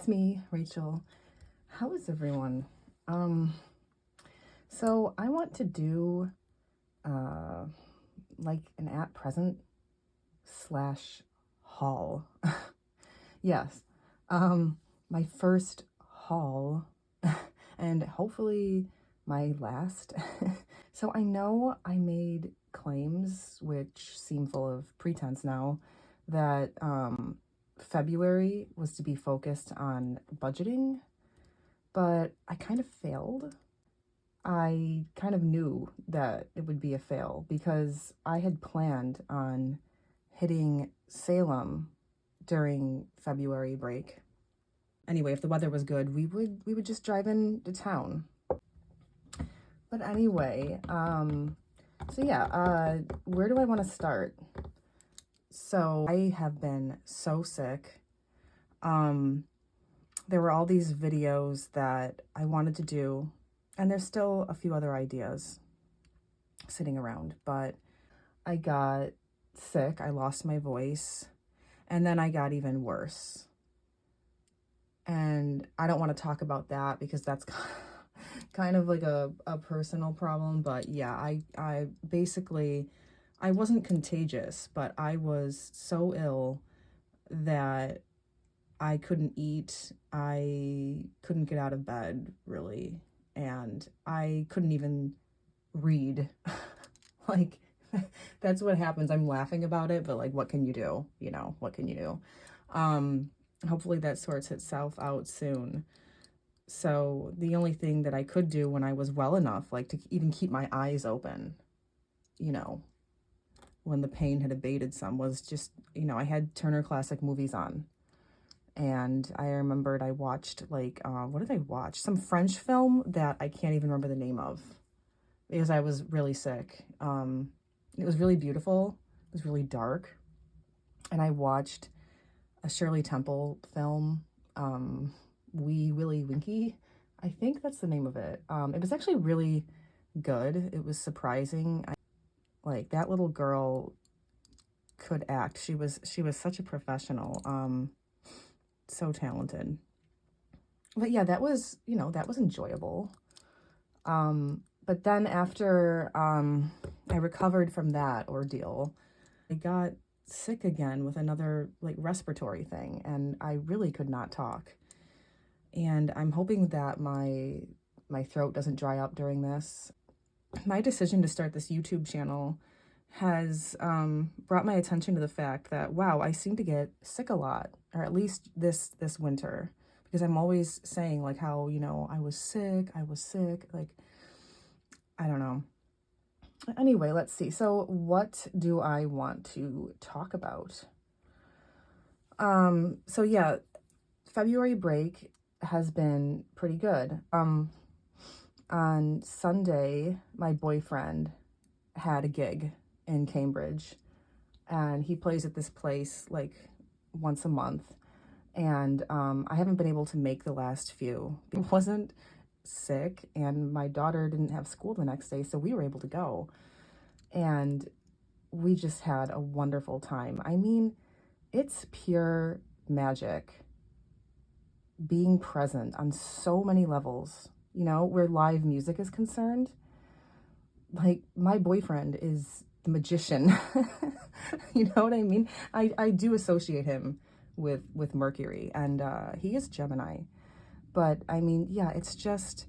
me, Rachel. How is everyone? So I want to do like an at present / haul. Yes. My first haul and hopefully my last. So I know I made claims which seem full of pretense now that February was to be focused on budgeting, but I kind of failed. I kind of knew that it would be a fail because I had planned on hitting Salem during February break. Anyway, if the weather was good, we would just drive into town. But anyway, so yeah, where do I want to start? So I have been so sick. There were all these videos that I wanted to do, and there's still a few other ideas sitting around, but I got sick, I lost my voice, and then I got even worse. And I don't want to talk about that because that's kind of like a personal problem, but yeah, I basically, I wasn't contagious, but I was so ill that I couldn't eat, I couldn't get out of bed, really, and I couldn't even read. Like, that's what happens. I'm laughing about it, but like, what can you do? You know, what can you do? Hopefully that sorts itself out soon. So the only thing that I could do when I was well enough, like to even keep my eyes open, you know, when the pain had abated some, was just, you know, I had Turner Classic Movies on. And I remembered I watched like, what did I watch? Some French film that I can't even remember the name of because I was really sick. It was really beautiful. It was really dark. And I watched a Shirley Temple film, Wee Willie Winky. I think that's the name of it. It was actually really good. It was surprising. Like, that little girl could act. She was such a professional. So talented. But yeah, that was, you know, that was enjoyable. But then after I recovered from that ordeal, I got sick again with another like respiratory thing, and I really could not talk. And I'm hoping that my throat doesn't dry up during this. My decision to start this YouTube channel has brought my attention to the fact that, wow, I seem to get sick a lot, or at least this winter, because I'm always saying like how, you know, I was sick, like, I don't know. Anyway, let's see. So what do I want to talk about? So yeah, February break has been pretty good. On Sunday, my boyfriend had a gig in Cambridge, and he plays at this place like once a month. And I haven't been able to make the last few. I wasn't sick, and my daughter didn't have school the next day, so we were able to go. And we just had a wonderful time. I mean, it's pure magic being present on so many levels, you know, where live music is concerned. Like, my boyfriend is the magician. You know what I mean? I do associate him with Mercury, and he is Gemini. But I mean, yeah, it's just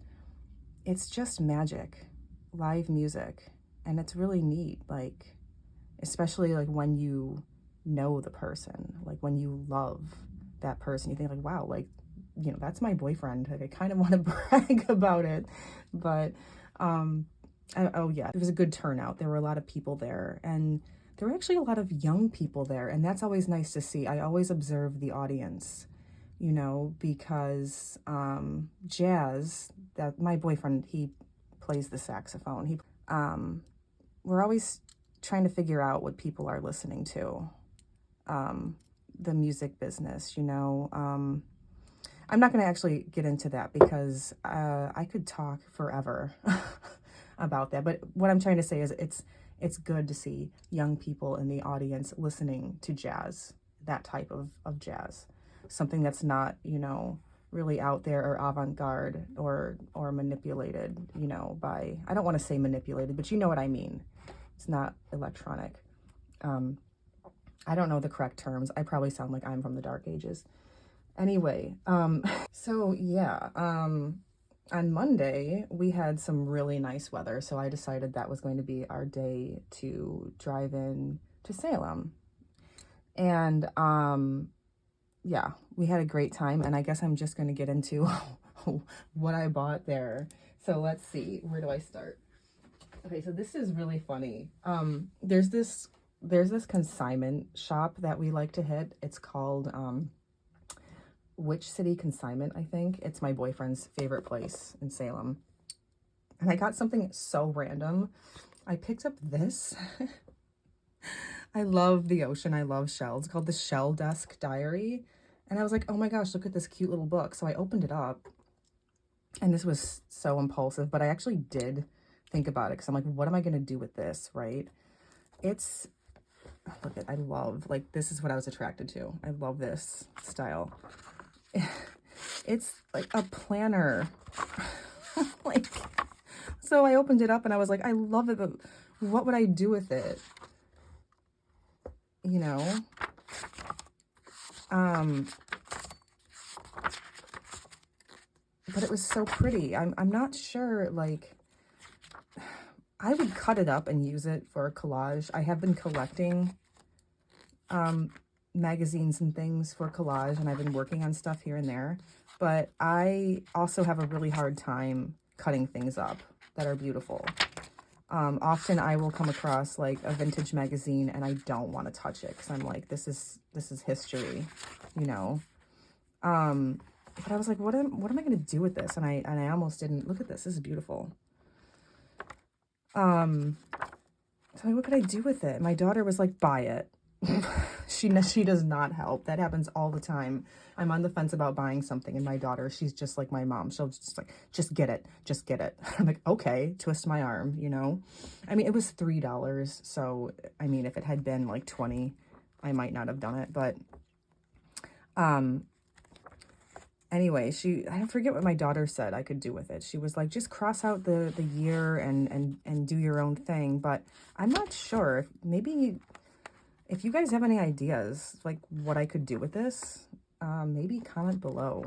magic, live music, and it's really neat. Like, especially like when you know the person, like when you love that person, you think like, wow, like, you know, that's my boyfriend. Like, I kind of want to brag about it, but oh yeah, it was a good turnout. There were a lot of people there, and there were actually a lot of young people there, and that's always nice to see. I always observe the audience, you know, because jazz, that my boyfriend, he plays the saxophone. We're always trying to figure out what people are listening to, the music business, you know. I'm not going to actually get into that because I could talk forever about that. But what I'm trying to say is it's good to see young people in the audience listening to jazz, that type of jazz. Something that's not, you know, really out there or avant-garde or manipulated, you know, by, I don't want to say manipulated, but you know what I mean. It's not electronic. I don't know the correct terms. I probably sound like I'm from the dark ages. Anyway, so yeah, on Monday we had some really nice weather, so I decided that was going to be our day to drive in to Salem. And yeah, we had a great time, and I guess I'm just going to get into what I bought there. So let's see, where do I start? Okay, so this is really funny. There's this consignment shop that we like to hit. It's called Witch City Consignment, I think. It's my boyfriend's favorite place in Salem. And I got something so random. I picked up this. I love the ocean. I love shells. It's called the Shell Desk Diary. And I was like, oh my gosh, look at this cute little book. So I opened it up. And this was so impulsive, but I actually did think about it because I'm like, what am I going to do with this, right? It's, look at, I love, like, this is what I was attracted to. I love this style. It's like a planner. Like, so I opened it up and I was like, I love it, but what would I do with it? You know? But it was so pretty. I'm not sure, like, I would cut it up and use it for a collage. I have been collecting magazines and things for collage, and I've been working on stuff here and there. But I also have a really hard time cutting things up that are beautiful. Often I will come across like a vintage magazine and I don't want to touch it because I'm like, this is history, you know. But I was like, what am I going to do with this? And I almost didn't. Look at this. This is beautiful. So what could I do with it? My daughter was like, buy it. She does not help. That happens all the time. I'm on the fence about buying something, and my daughter, she's just like my mom. She'll just like, just get it. Just get it. I'm like, okay, twist my arm, you know? I mean, it was $3. So, I mean, if it had been like 20, I might not have done it. But, anyway, I forget what my daughter said I could do with it. She was like, just cross out the year and do your own thing. But I'm not sure. Maybe if you guys have any ideas, like what I could do with this, maybe comment below.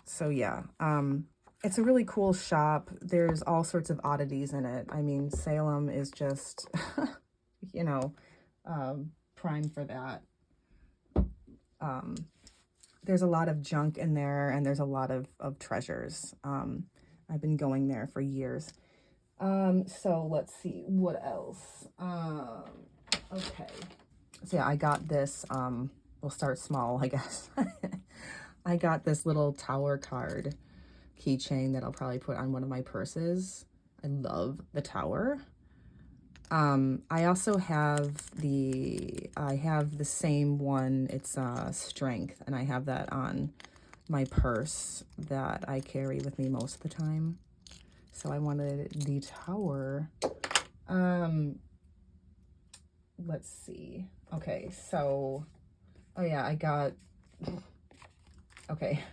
So yeah, it's a really cool shop. There's all sorts of oddities in it. I mean, Salem is just, you know, prime for that. There's a lot of junk in there, and there's a lot of treasures. I've been going there for years. So let's see, what else? Okay. So yeah, I got this, we'll start small, I guess. I got this little tower card keychain that I'll probably put on one of my purses. I love the tower. I also have the same one. It's strength, and I have that on my purse that I carry with me most of the time. So I wanted the tower. Let's see. Okay, so, oh yeah, I got, okay,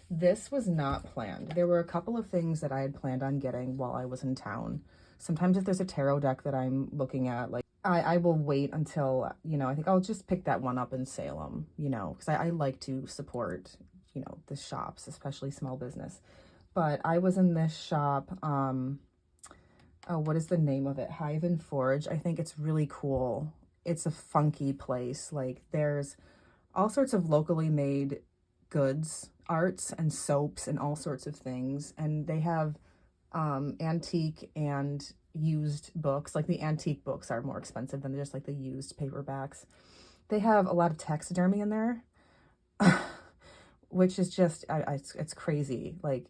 this was not planned. There were a couple of things that I had planned on getting while I was in town. Sometimes if there's a tarot deck that I'm looking at, like, I will wait until, you know, I think I'll just pick that one up in Salem, you know, because I like to support, you know, the shops, especially small business. But I was in this shop, oh, what is the name of it? Hive and Forge. I think it's really cool. It's a funky place. Like, there's all sorts of locally made goods, arts and soaps and all sorts of things. And they have antique and used books. Like, the antique books are more expensive than just like the used paperbacks. They have a lot of taxidermy in there, which is just, it's crazy. Like,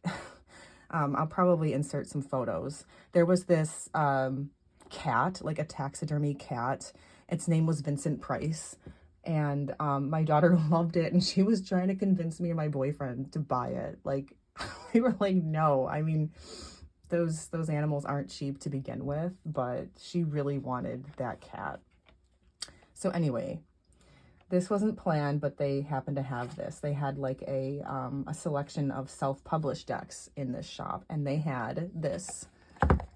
I'll probably insert some photos. There was this cat, like a taxidermy cat. Its name was Vincent Price. And my daughter loved it, and she was trying to convince me and my boyfriend to buy it. Like, we were like, no. I mean, those animals aren't cheap to begin with, but she really wanted that cat. So anyway, This wasn't planned, but they happened to have this. They had like a selection of self-published decks in this shop, and they had this.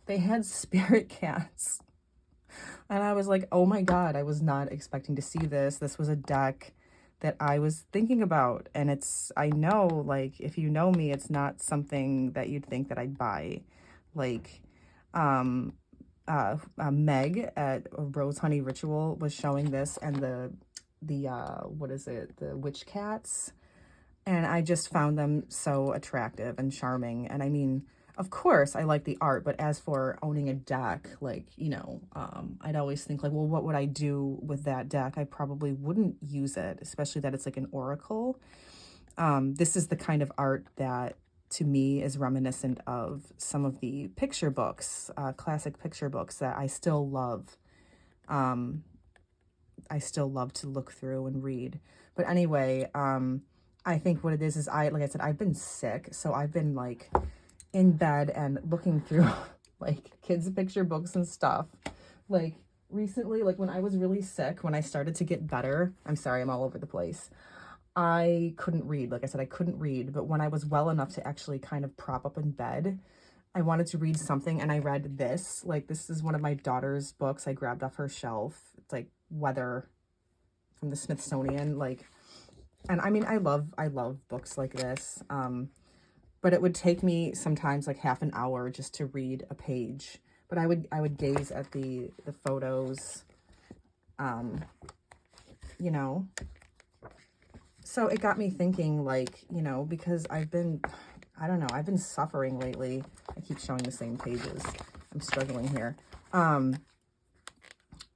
They had spirit cats. And I was like, oh my God, I was not expecting to see this. This was a deck that I was thinking about. And I know, like, if you know me, it's not something that you'd think that I'd buy. Like, Meg at Rose Honey Ritual was showing this, and the what is it? The witch cats. And I just found them so attractive and charming. And I mean, of course, I like the art, but as for owning a deck, like, you know, I'd always think like, well, what would I do with that deck? I probably wouldn't use it, especially that it's like an oracle. This is the kind of art that to me is reminiscent of some of the picture books, classic picture books that I still love. I still love to look through and read. But anyway, I think what it is like I said, I've been sick. So I've been like in bed and looking through like kids' picture books and stuff. Like recently, like when I was really sick, when I started to get better, I'm sorry, I'm all over the place. I couldn't read. Like I said, I couldn't read. But when I was well enough to actually kind of prop up in bed, I wanted to read something, and I read this. Like, this is one of my daughter's books I grabbed off her shelf. It's like Weather from the Smithsonian. Like, and I mean, I love books like this. But it would take me sometimes like half an hour just to read a page. But I would gaze at the photos, you know. So it got me thinking, like, you know, because I've been suffering lately. I keep showing the same pages. I'm struggling here.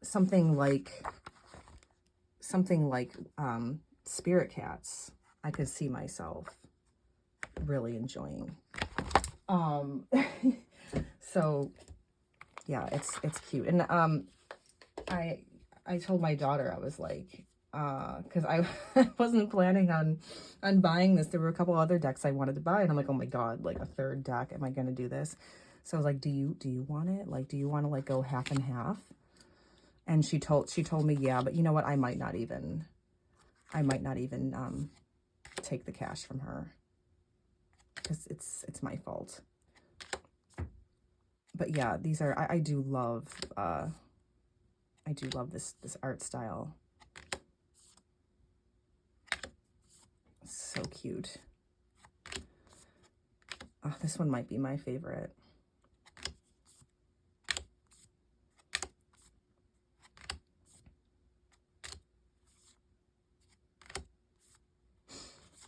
Something like spirit cats, I could see myself really enjoying. So yeah, it's cute. And I told my daughter, I was like, because I wasn't planning on buying this. There were a couple other decks I wanted to buy, and I'm like, oh my God, like a third deck, am I gonna do this? So I was like, do you want it? Like, do you want to like go half and half? And she told me, yeah, but you know what, I might not even take the cash from her, because it's my fault. But yeah, these are, I do love this art style. So cute. Oh, this one might be my favorite.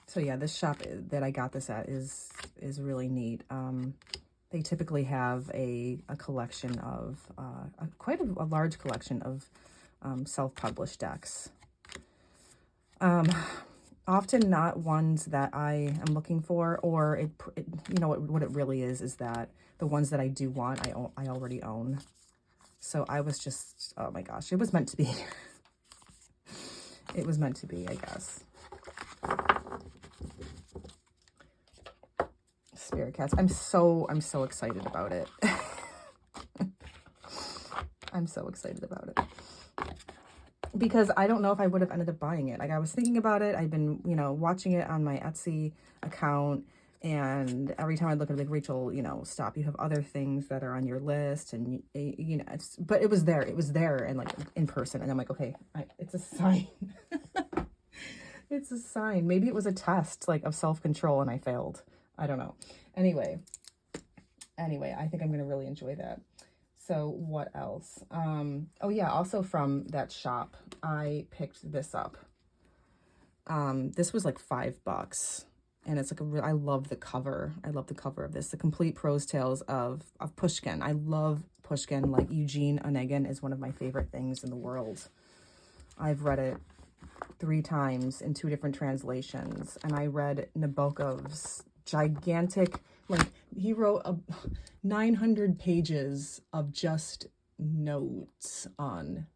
So yeah, this shop that I got this at is really neat. They typically have a collection of, quite a large collection of self-published decks. Often not ones that I am looking for, or it you know, what it really is that the ones that I do want, I already own. So I was just, oh my gosh, it was meant to be. It was meant to be, I guess. Spirit cats. I'm so excited about it. I'm so excited about it. Because I don't know if I would have ended up buying it. Like, I was thinking about it. I've been, you know, watching it on my Etsy account. And every time I look at it, like, Rachel, you know, stop. You have other things that are on your list. And, you know, but it was there. It was there, and like in person. And I'm like, okay, it's a sign. It's a sign. Maybe it was a test, like, of self-control, and I failed. I don't know. Anyway, I think I'm going to really enjoy that. So what else? Oh yeah, also from that shop, I picked this up. This was like $5, and it's like I love the cover. I love the cover of this. The Complete Prose Tales of Pushkin. I love Pushkin. Like, Eugene Onegin is one of my favorite things in the world. I've read it 3 times in 2 different translations, and I read Nabokov's gigantic, like, he wrote 900 pages of just notes on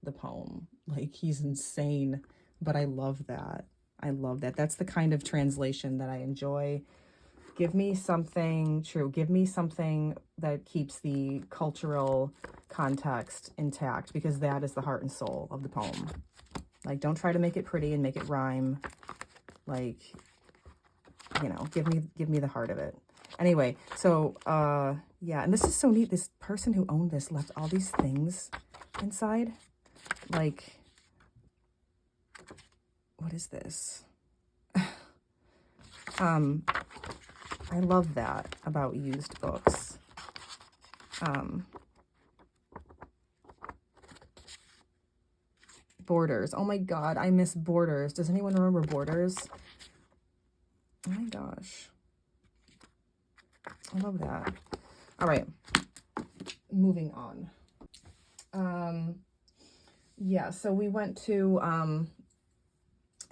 the poem. Like, he's insane, but I love that. I love that. That's the kind of translation that I enjoy. Give me something true. Give me something that keeps the cultural context intact, because that is the heart and soul of the poem. Like, don't try to make it pretty and make it rhyme. Like, you know, give me the heart of it. Anyway, so, yeah, and this is so neat. This person who owned this left all these things inside. Like, what is this? I love that about used books. Borders. Oh my God, I miss Borders. Does anyone remember Borders? Oh my gosh. I love that. All right, moving on. Yeah, so we went to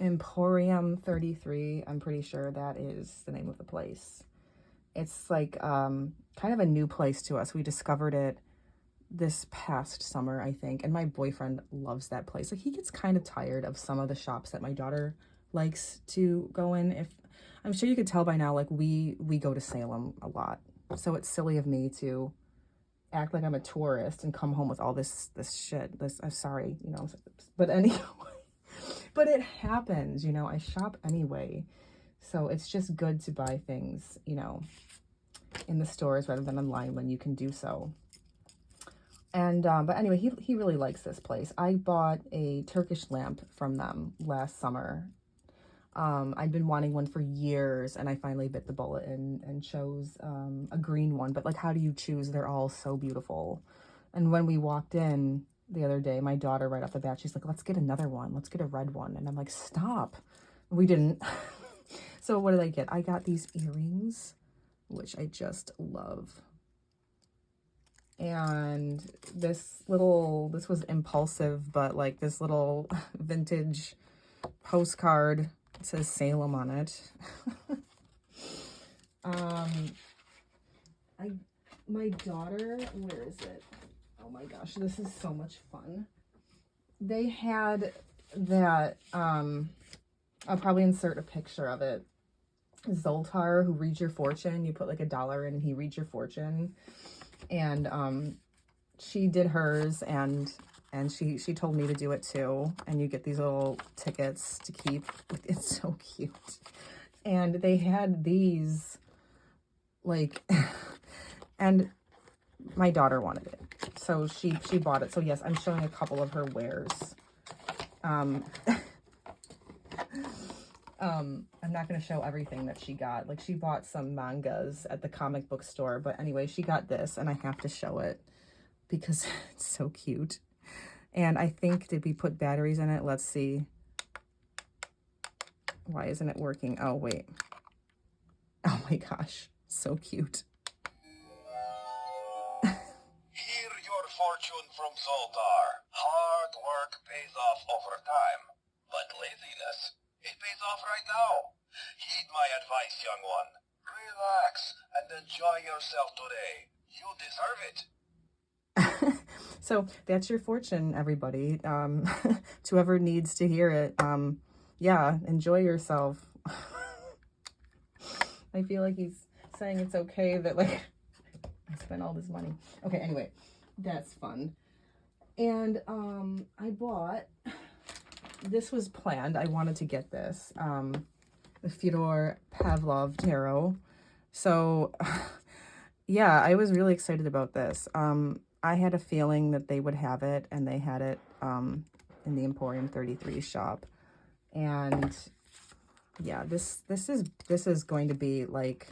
Emporium 33. I'm pretty sure that is the name of the place. It's like kind of a new place to us. We discovered it this past summer, I think, and my boyfriend loves that place. Like, he gets kind of tired of some of the shops that my daughter likes to go in. If I'm sure you could tell by now, like, we go to Salem a lot, so it's silly of me to act like I'm a tourist and come home with all this shit. I'm sorry, you know, but anyway, but it happens, you know. I shop anyway, so it's just good to buy things, you know, in the stores rather than online when you can do so. And, but anyway, he really likes this place. I bought a Turkish lamp from them last summer. I'd been wanting one for years, and I finally bit the bullet and chose a green one. But, like, how do you choose? They're all so beautiful. And when we walked in the other day, my daughter, right off the bat, she's like, let's get another one. Let's get a red one. And I'm like, stop. We didn't. So what did I get? I got these earrings, which I just love. And this was impulsive, but like this little vintage postcard. It says Salem on it. My daughter, where is it? Oh my gosh, this is so much fun. They had that, I'll probably insert a picture of it. Zoltar, who reads your fortune. You put like $1 in and he reads your fortune. And she did hers, and she told me to do it too. And you get these little tickets to keep. It's so cute. And they had these, like, and my daughter wanted it, so she bought it. So yes, I'm showing a couple of her wares. I'm not going to show everything that she got. Like, she bought some mangas at the comic book store. But anyway, she got this, and I have to show it because it's so cute. And I think, did we put batteries in it? Let's see. Why isn't it working? Oh, wait. Oh my gosh. So cute. Hear your fortune from Zoltar. Hard work pays off over time, but laziness, it pays off right now. Heed my advice, young one. Relax and enjoy yourself today. You deserve it. So that's your fortune, everybody. To whoever needs to hear it, yeah, enjoy yourself. I feel like he's saying it's okay that, like, I spent all this money. Okay, anyway, that's fun. And I bought, this was planned. I wanted to get this, the Fyodor Pavlov tarot. So yeah, I was really excited about this. I had a feeling that they would have it, and they had it in the Emporium 33 shop. And yeah, this is going to be like,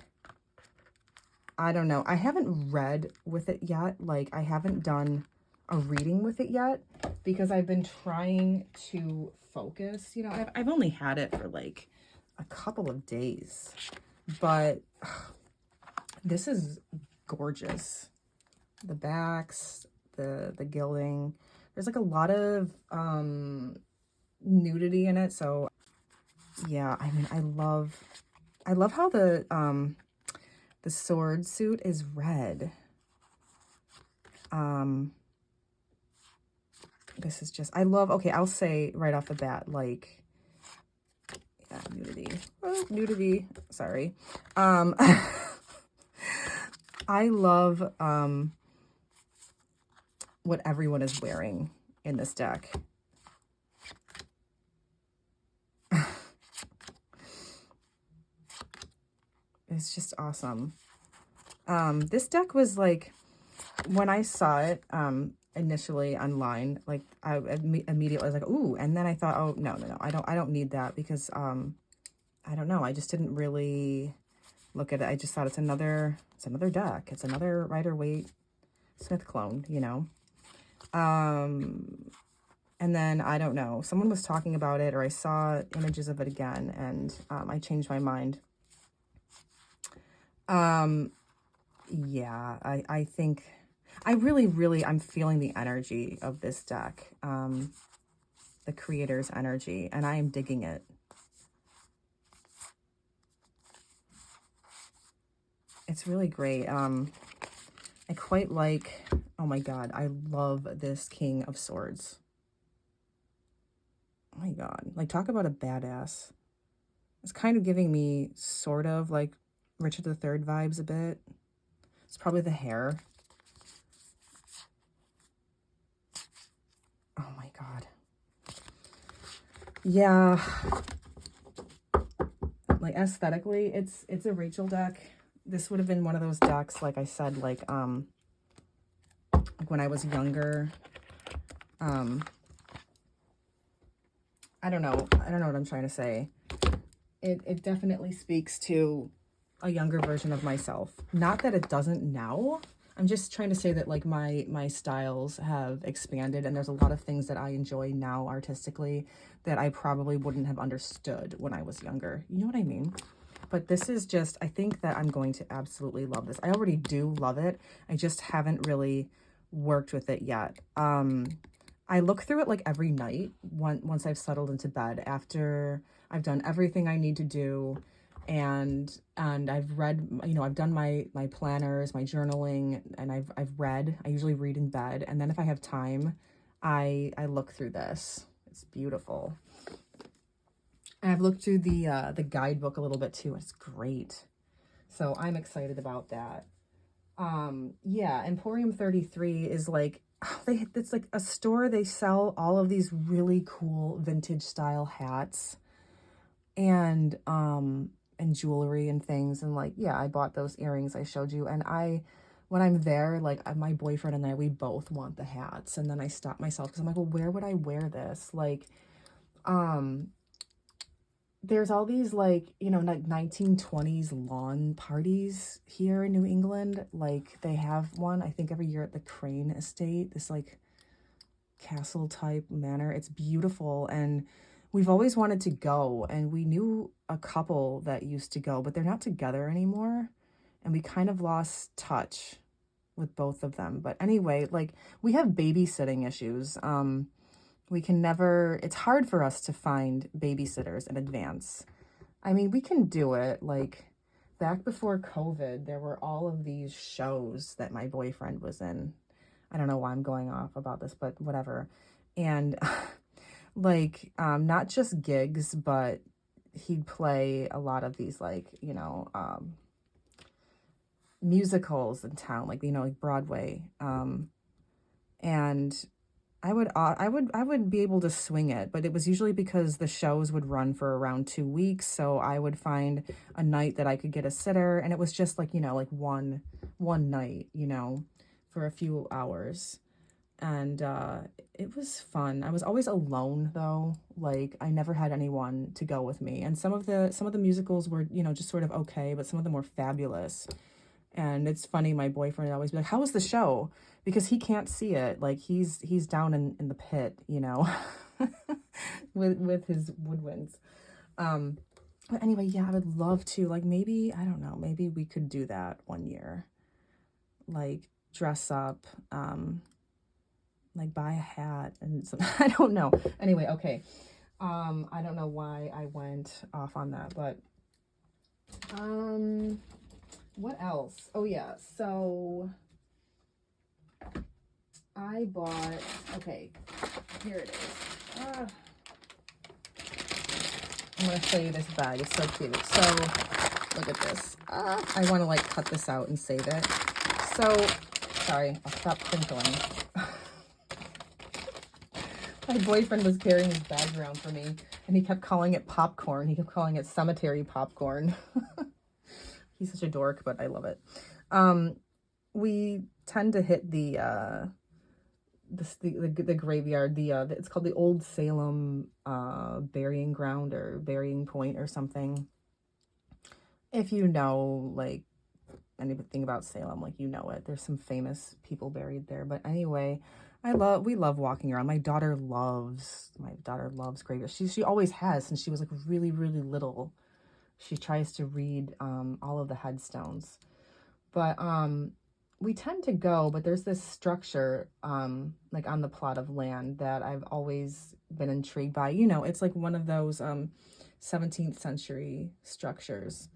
I don't know. I haven't read with it yet. Like, I haven't done a reading with it yet because I've been trying to focus. You know, I've only had it for like a couple of days, but this is gorgeous. The backs, the gilding. There's like a lot of nudity in it. So yeah, I mean, I love how the sword suit is red. This is just, I love, okay, I'll say right off the bat, like, yeah, nudity. Oh, nudity. Sorry. I love what everyone is wearing in this deck. It's just awesome. This deck was like, when I saw it initially online, like I immediately was like, ooh, and then I thought, oh no, I don't need that because I don't know, I just didn't really look at it. I just thought it's another deck. It's another Rider-Waite Smith clone, you know. And then I don't know, someone was talking about it, or I saw images of it again, and I changed my mind. Yeah, I think I really, I'm feeling the energy of this deck, the creator's energy, and I am digging it. It's really great. I quite like, oh my God, I love this King of Swords. Oh my God, like talk about a badass. It's kind of giving me sort of like Richard III vibes a bit. It's probably the hair. Oh my God. Yeah. Like aesthetically, it's a Rachel deck. This would have been one of those decks, like I said, like when I was younger. I don't know what I'm trying to say. It definitely speaks to a younger version of myself. Not that it doesn't now. I'm just trying to say that like my styles have expanded, and there's a lot of things that I enjoy now artistically that I probably wouldn't have understood when I was younger. You know what I mean? But this is just, I think that I'm going to absolutely love this. I already do love it. I just haven't really worked with it yet. I look through it like every night once I've settled into bed, after I've done everything I need to do, and I've read, you know, I've done my planners, my journaling, and I've read. I usually read in bed, and then if I have time, I look through this. It's beautiful. And I've looked through the guidebook a little bit too. It's great. So I'm excited about that. Yeah, Emporium 33 is like, it's like a store. They sell all of these really cool vintage style hats and jewelry and things. And like, yeah, I bought those earrings I showed you. And when I'm there, like my boyfriend and I, we both want the hats. And then I stop myself because I'm like, well, where would I wear this? Like, there's all these like, you know, like 1920s lawn parties here in New England. Like they have one, I think every year at the Crane Estate, this like castle type manor. It's beautiful. And we've always wanted to go, and we knew a couple that used to go, but they're not together anymore. And we kind of lost touch with both of them. But anyway, like we have babysitting issues. We can never, it's hard for us to find babysitters in advance. I mean, we can do it. Like back before COVID, there were all of these shows that my boyfriend was in. I don't know why I'm going off about this, but whatever. And like, not just gigs, but he'd play a lot of these like, you know, musicals in town, like, you know, like Broadway. And I would be able to swing it, but it was usually because the shows would run for around 2 weeks. So I would find a night that I could get a sitter, and it was just like, you know, like one night, you know, for a few hours. And it was fun. I was always alone though. Like I never had anyone to go with me. And some of the musicals were, you know, just sort of okay, but some of them were fabulous. And it's funny, my boyfriend would always be like, how was the show? Because he can't see it. Like he's down in the pit, you know, with his woodwinds. But anyway, yeah, I would love to, like, maybe, I don't know, maybe we could do that one year. Like dress up, like buy a hat and some, I don't know. Anyway, okay. I don't know why I went off on that, but what else? Oh yeah, so I bought, okay, here it is. I'm gonna show you this bag. It's so cute. So look at this. I want to like cut this out and save it. So sorry, I'll stop crinkling. My boyfriend was carrying his bag around for me, and he kept calling it popcorn. He kept calling it cemetery popcorn. He's such a dork, but I love it. We tend to hit the graveyard, it's called the Old Salem burying ground or burying point or something. If you know like anything about Salem, like you know it. There's some famous people buried there. But anyway, we love walking around. My daughter loves graveyards. She always has since she was like really, really little. She tries to read all of the headstones. But we tend to go, but there's this structure like on the plot of land that I've always been intrigued by. You know, it's like one of those 17th century structures.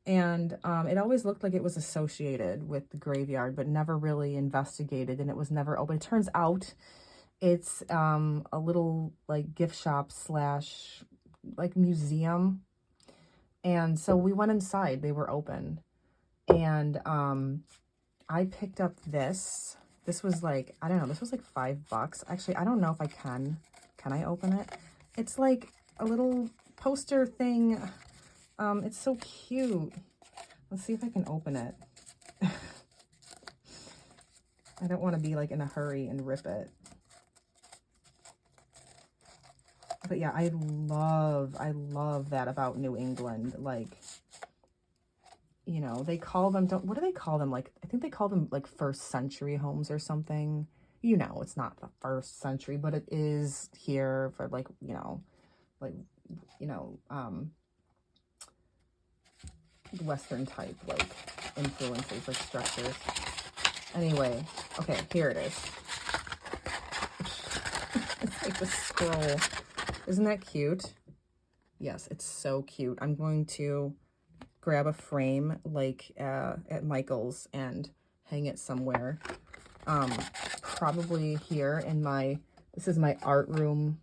And it always looked like it was associated with the graveyard, but never really investigated, and it was never open. It turns out it's a little like gift shop slash like museum. And so we went inside, they were open. And I picked up this. This was like, I don't know, this was like $5. Actually, I don't know if I can I open it? It's like a little poster thing. It's so cute. Let's see if I can open it. I don't want to be like in a hurry and rip it. But yeah, I love that about New England. Like, you know, they call them, what do they call them? Like, I think they call them like first century homes or something. You know, it's not the first century, but it is here for like, Western type, like influences, like structures. Anyway, okay, here it is. It's like the scroll. Isn't that cute? Yes, it's so cute. I'm going to grab a frame like at Michael's and hang it somewhere. Probably here in this is my art room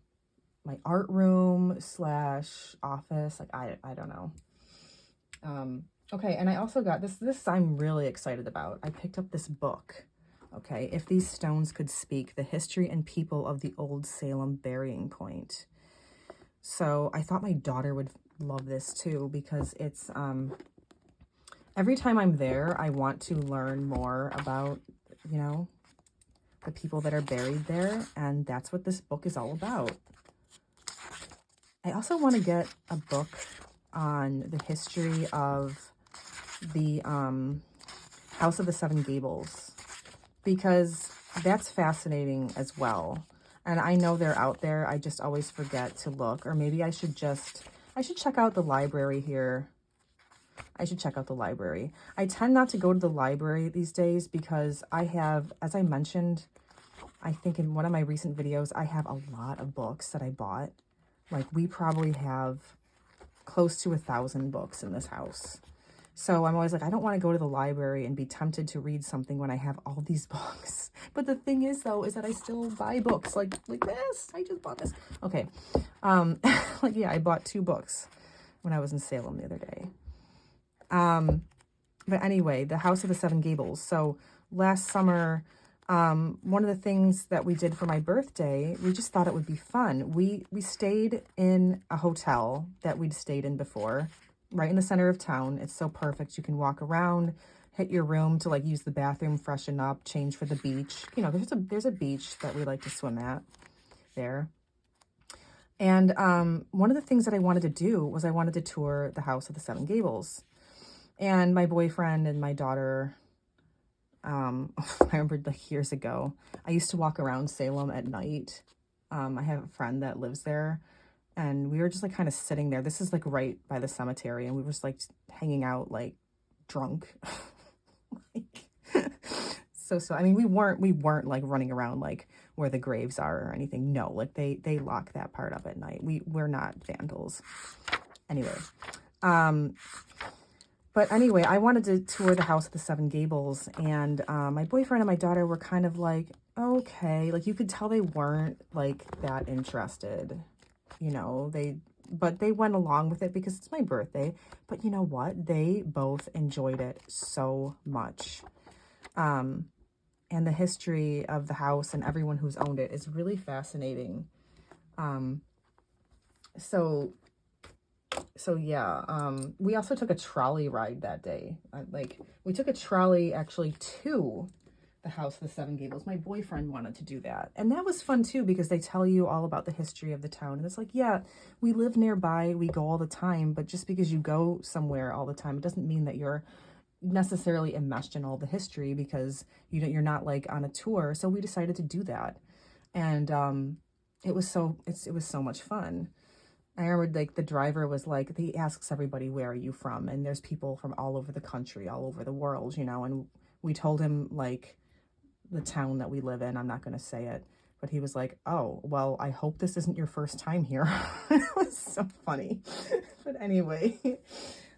slash office. Like, I don't know. Okay, and I also got this I'm really excited about. I picked up this book. Okay, If These Stones Could Speak, The History and People of the Old Salem Burying Point. So I thought my daughter would love this too, because it's, every time I'm there, I want to learn more about, you know, the people that are buried there, and that's what this book is all about. I also want to get a book on the history of the House of the Seven Gables, because that's fascinating as well. And I know they're out there. I just always forget to look. Or maybe I should check out the library here. I should check out the library. I tend not to go to the library these days because I have, as I mentioned, I think in one of my recent videos, I have a lot of books that I bought. Like, we probably have close to 1,000 books in this house. So I'm always like, I don't want to go to the library and be tempted to read something when I have all these books. But the thing is, though, is that I still buy books like this. I just bought this. Okay. Like, yeah, I bought 2 books when I was in Salem the other day. But anyway, the House of the Seven Gables. So last summer, one of the things that we did for my birthday, we just thought it would be fun. We stayed in a hotel that we'd stayed in before, right in the center of town. It's so perfect. You can walk around, hit your room to like use the bathroom, freshen up, change for the beach. You know, there's a beach that we like to swim at there. And one of the things that I wanted to do was I wanted to tour the House of the Seven Gables. And my boyfriend and my daughter, I remember like years ago, I used to walk around Salem at night. I have a friend that lives there, and we were just like kind of sitting there. This is like right by the cemetery, and we were just like hanging out, like drunk. Like, so I mean, we weren't like running around like where the graves are or anything. No, like they lock that part up at night. We're not vandals. Anyway, but anyway, I wanted to tour the House of the Seven Gables, and my boyfriend and my daughter were kind of like, okay, like you could tell they weren't like that interested, you know, but they went along with it because it's my birthday. But you know what? They both enjoyed it so much. And the history of the house and everyone who's owned it is really fascinating. So So yeah, we also took a trolley ride that day. Like, we took a trolley actually to the House of the Seven Gables. My boyfriend wanted to do that. And that was fun too, because they tell you all about the history of the town. And it's like, yeah, we live nearby, we go all the time, but just because you go somewhere all the time, it doesn't mean that you're necessarily enmeshed in all the history, because you're not like on a tour. So we decided to do that. And it was so much fun. I remember like the driver was like, he asks everybody, where are you from? And there's people from all over the country, all over the world, and we told him like the town that we live in. I'm not going to say it, but he was like, oh, well, I hope this isn't your first time here. It was so funny. But anyway,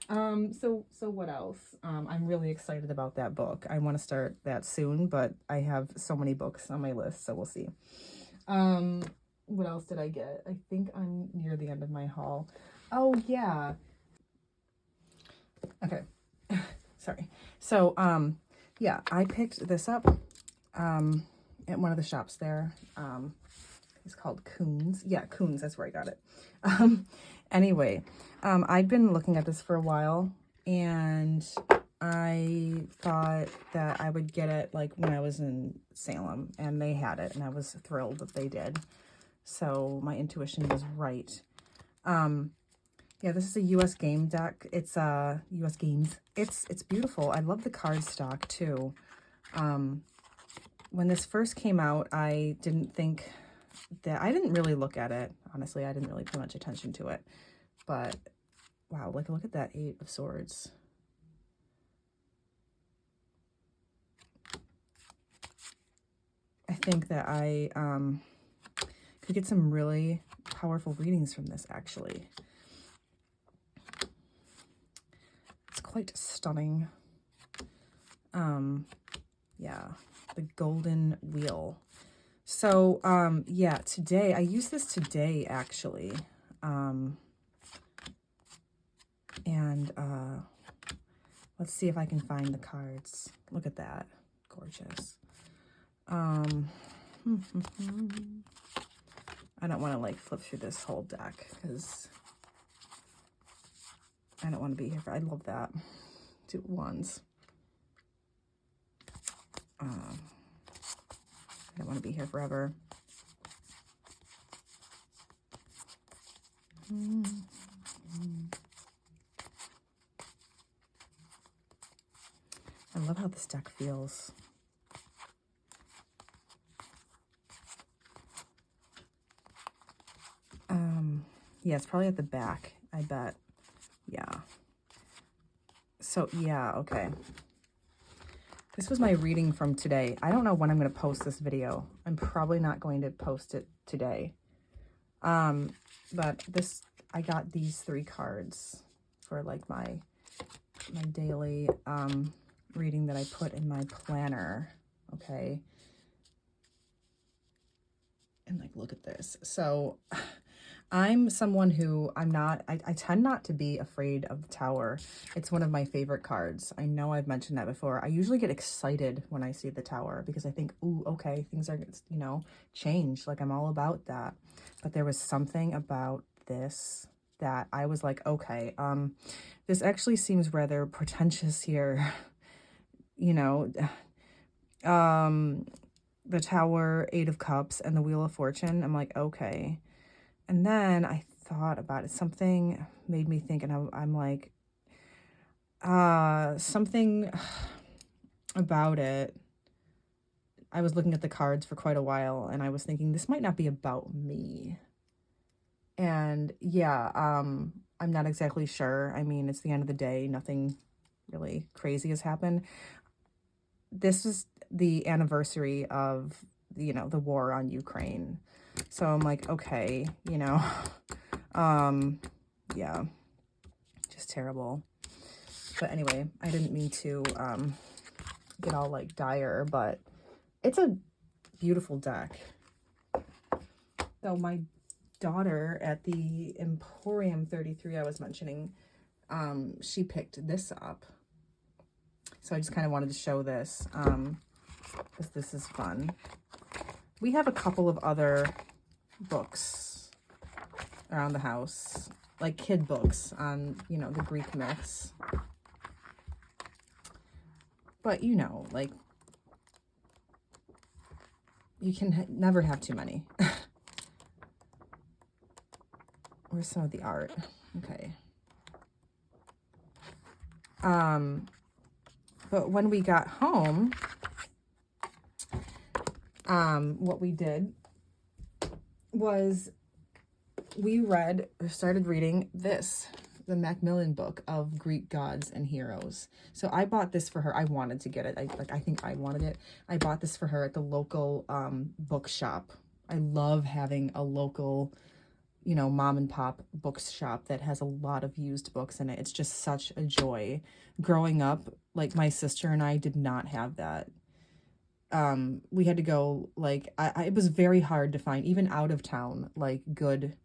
so what else? I'm really excited about that book. I want to start that soon, but I have so many books on my list, so we'll see. What else did I get? I think I'm near the end of my haul. Oh yeah. Okay. Sorry. So, yeah, I picked this up, at one of the shops there. It's called Coons. Yeah, Coons, that's where I got it. Anyway, I'd been looking at this for a while, and I thought that I would get it like when I was in Salem, and they had it, and I was thrilled that they did. So my intuition was right. Yeah, this is a US game deck. It's US Games. It's beautiful. I love the card stock too. When this first came out, I didn't really look at it. Honestly, I didn't really pay much attention to it. But wow, like look at that 8 of Swords. I think that I could get some really powerful readings from this, actually. It's quite stunning. Yeah, the Golden Wheel. So, yeah, today, I used this today, actually. Let's see if I can find the cards. Look at that. Gorgeous. I don't want to like flip through this whole deck because I don't want to be here for, I love that. 2 wands. I don't want to be here forever. I love how this deck feels. Yeah, it's probably at the back, I bet. Yeah. So, yeah, okay. This was my reading from today. I don't know when I'm going to post this video. I'm probably not going to post it today. But I got these 3 cards for like my daily reading that I put in my planner. Okay. And like, look at this. So I'm someone who I tend not to be afraid of the Tower. It's one of my favorite cards. I know I've mentioned that before. I usually get excited when I see the Tower because I think, ooh, okay, things are, change. Like, I'm all about that. But there was something about this that I was like, okay, this actually seems rather pretentious here. The Tower, 8 of Cups, and the Wheel of Fortune. I'm like, okay. And then I thought about it. Something made me think, and I'm like, something about it. I was looking at the cards for quite a while, and I was thinking, this might not be about me. And yeah, I'm not exactly sure. I mean, it's the end of the day. Nothing really crazy has happened. This is the anniversary of, the war on Ukraine. So I'm like, okay, yeah, just terrible. But anyway, I didn't mean to get all like dire, but it's a beautiful deck. So my daughter at the Emporium 33 I was mentioning, she picked this up. So I just kind of wanted to show this because this is fun. We have a couple of other books around the house. like kid books on, you know, the Greek myths. But, you know, like, you can never have too many. Where's some of the art? Okay. But when we got home, what we did was we started reading this, the Macmillan book of Greek gods and heroes. So I bought this for her. I wanted to get it. I think I wanted it. I bought this for her at the local bookshop. I love having a local, you know, mom and pop bookshop that has a lot of used books in it. It's just such a joy. Growing up, like, my sister and I did not have that. We had to go, like, it was very hard to find, even out of town, like, good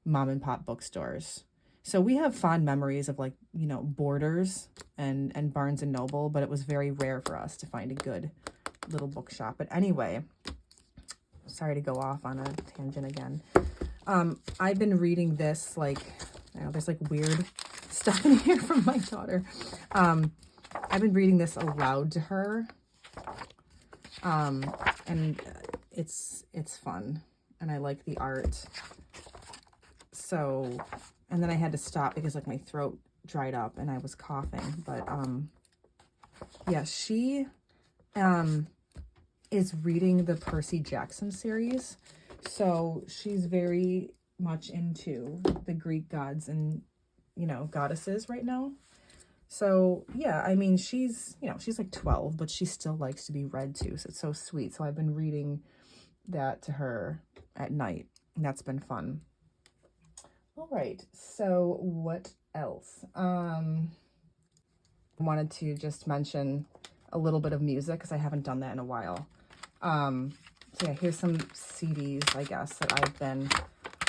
mom and pop bookstores. So we have fond memories of, like, you know, Borders and Barnes and Noble, but it was very rare for us to find a good little bookshop. But anyway, sorry to go off on a tangent again. I've been reading this, like, I know there's like weird stuff in here from my daughter. I've been reading this aloud to her. And it's fun, and I like the art. So, and then I had to stop because, like, my throat dried up and I was coughing. But yeah, she is reading the Percy Jackson series. So she's very much into the Greek gods and, you know, goddesses right now. So yeah, I mean, she's, you know, she's like 12, but she still likes to be read to. So it's so sweet. So I've been reading that to her at night, and that's been fun. All right. So what else? I wanted to just mention a little bit of music because I haven't done that in a while. So yeah, here's some CDs, I guess, that I've been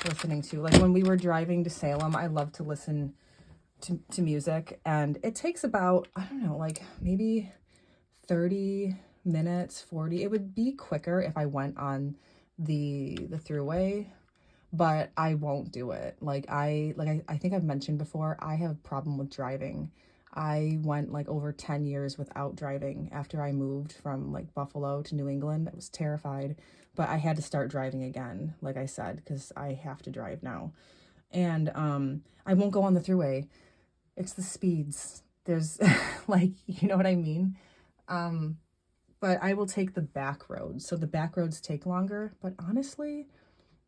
listening to. Like, when we were driving to Salem, I love to listen to music, and it takes about, I don't know, like maybe 30 minutes, 40. It would be quicker if I went on the throughway, but I won't do it. I think I've mentioned before, I have a problem with driving. I went like over 10 years without driving after I moved from, like, Buffalo to New England. I was terrified, but I had to start driving again, like I said, because I have to drive now. And I won't go on the throughway. It's the speeds. There's like, you know what I mean? But I will take the back roads. So the back roads take longer, but honestly,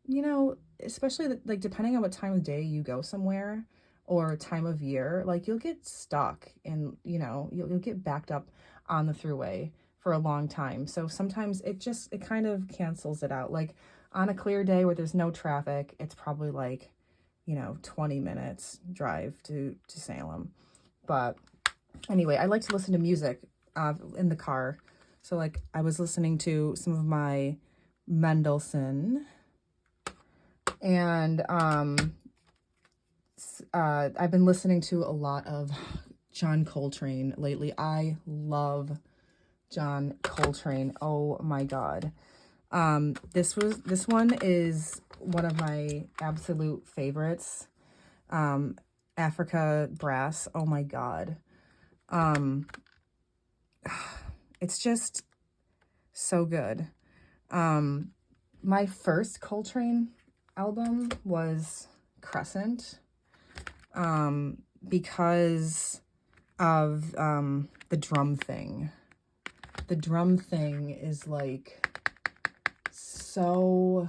you know, especially like depending on what time of day you go somewhere or time of year, like, you'll get stuck and, you know, you'll get backed up on the throughway for a long time. So sometimes it kind of cancels it out. Like, on a clear day where there's no traffic, it's probably like, you know, 20 minutes drive to Salem. But anyway, I like to listen to music in the car. So, like, I was listening to some of my Mendelssohn, and I've been listening to a lot of John Coltrane lately. I love John Coltrane. Oh my God. This one is one of my absolute favorites. Africa Brass. Oh my God. It's just so good. My first Coltrane album was Crescent, because of the drum thing. The drum thing is like so,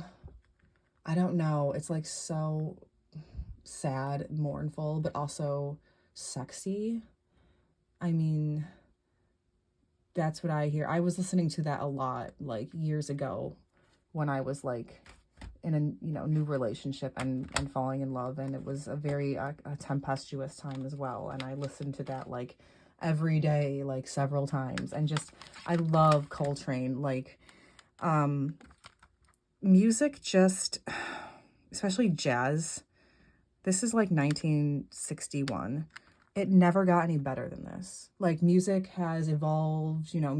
I don't know, it's like so sad, mournful, but also sexy. I mean, that's what I hear. I was listening to that a lot, like, years ago when I was, like, in a, you know, new relationship and falling in love, and it was a very a tempestuous time as well, and I listened to that like every day, like several times, and just, I love Coltrane. Like, music, just, especially jazz, this is like 1961. It never got any better than this. Like, music has evolved, you know,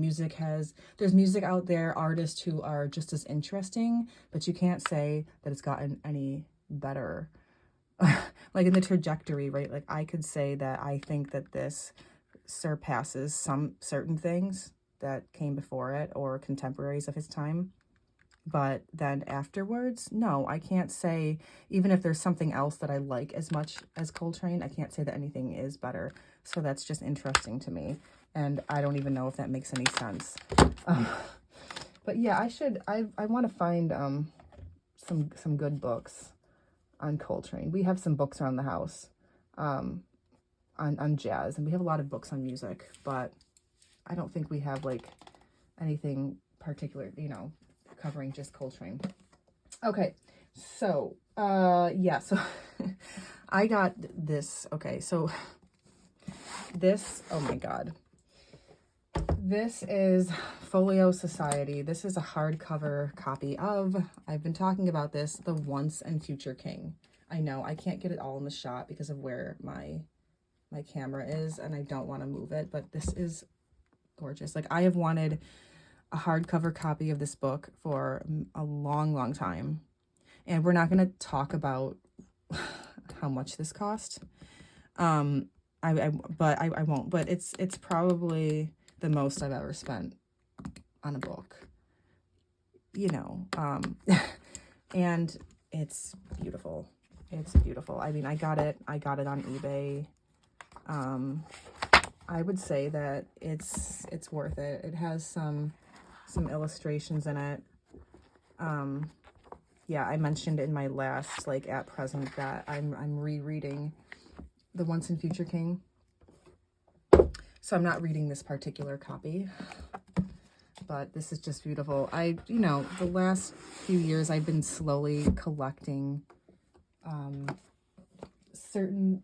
there's music out there, artists who are just as interesting, but you can't say that it's gotten any better. like in the trajectory, right? Like I could say that I think that this surpasses some certain things that came before it or contemporaries of his time. But then afterwards, no, I can't say, even if there's something else that I like as much as Coltrane, I can't say that anything is better. So that's just interesting to me. And I don't even know if that makes any sense. But yeah, I want to find some good books on Coltrane. We have some books around the house on jazz, and we have a lot of books on music, but I don't think we have like anything particular, you know, covering just Coltrane. Okay, so yeah, so I got this. Okay, so this, oh my god, this is Folio Society. This is a hardcover copy of, I've been talking about this, The Once and Future King. I know I can't get it all in the shot because of where my camera is, and I don't want to move it, but this is gorgeous. Like, I have wanted a hardcover copy of this book for a long time, and we're not going to talk about how much this cost. I won't, but it's probably the most I've ever spent on a book, you know. And it's beautiful. It's beautiful. I mean, I got it on eBay. I would say that it's worth it. It has some illustrations in it. Yeah, I mentioned in my last, like, at present, that I'm rereading The Once and Future King. So I'm not reading this particular copy, but this is just beautiful. You know, the last few years I've been slowly collecting certain